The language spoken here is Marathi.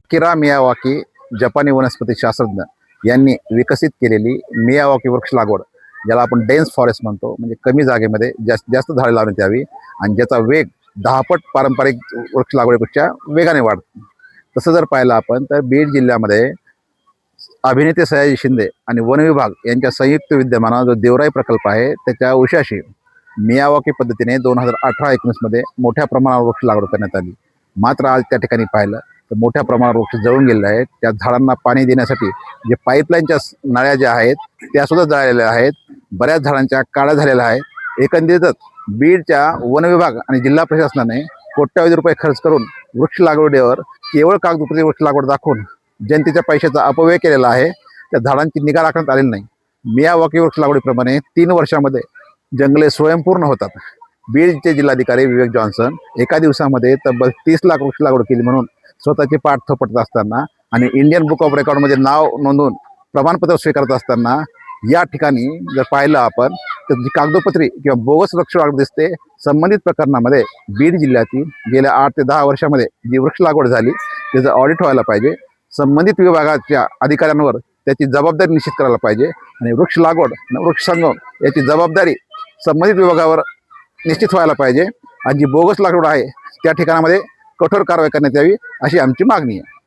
अकिरा मियावाकी जपानी वनस्पती शास्त्रज्ञ यांनी विकसित केलेली मियावाकी वृक्ष लागवड, ज्याला आपण डेन्स फॉरेस्ट म्हणतो, म्हणजे कमी जागेमध्ये जास्तीत जास्त झाडे लावण्यात यावी आणि ज्याचा वेग 10 पट पारंपरिक वृक्ष लागवडीपेक्षा वेगाने वाढतो. तसं जर पाहिलं आपण तर बीड जिल्ह्यामध्ये अभिनेते सयाजी शिंदे आणि वन विभाग यांच्या संयुक्त विद्यमानानं जो देवराई प्रकल्प आहे त्याच्या उशाशी मियावाकी पद्धतीने 2018-19 मध्ये मोठ्या प्रमाणावर वृक्ष लागवड करण्यात आली. मात्र आज त्या ठिकाणी पाहिलं तर मोठ्या प्रमाणावर वृक्ष जळून गेलेले आहेत. त्या झाडांना पाणी देण्यासाठी जे पाईपलाईनच्या नळ्या ज्या आहेत त्यासुद्धा जळालेल्या आहेत. बऱ्याच झाडांच्या काळ्या झालेल्या आहेत. एकंदरीतच बीडच्या वन विभाग आणि जिल्हा प्रशासनाने कोट्यावधी रुपये खर्च करून वृक्ष लागवडीवर केवळ कागदोपत्री वृक्ष लागवड दाखवून जनतेच्या पैशाचा अपव्यय केलेला आहे. त्या झाडांची निगा राखण्यात आलेली नाही. मियावाकी वृक्ष लागवडीप्रमाणे 3 वर्षामध्ये जंगले स्वयंपूर्ण होतात. बीडचे जिल्हाधिकारी विवेक जॉन्सन एका दिवसामध्ये तब्बल 30 लाख वृक्ष लागवड केली म्हणून स्वतःची पाठ थोपटत असताना आणि इंडियन बुक ऑफ रेकॉर्डमध्ये नाव नोंदवून प्रमाणपत्र स्वीकारत असताना या ठिकाणी जर पाहिलं आपण तर जी कागदोपत्री किंवा बोगस वृक्ष लागवड दिसते. संबंधित प्रकरणामध्ये बीड जिल्ह्यातील गेल्या 8 ते 10 वर्षामध्ये जी वृक्ष लागवड झाली त्याचं ऑडिट व्हायला पाहिजे. संबंधित विभागाच्या अधिकाऱ्यांवर त्याची जबाबदारी निश्चित करायला पाहिजे आणि वृक्ष लागवड वृक्ष संगम याची जबाबदारी संबंधित विभागावर निश्चित व्हायला पाहिजे आणि जी बोगस लागवड आहे त्या ठिकाणामध्ये कठोर कारवाई करण्यात यावी अशी आमची मागणी आहे.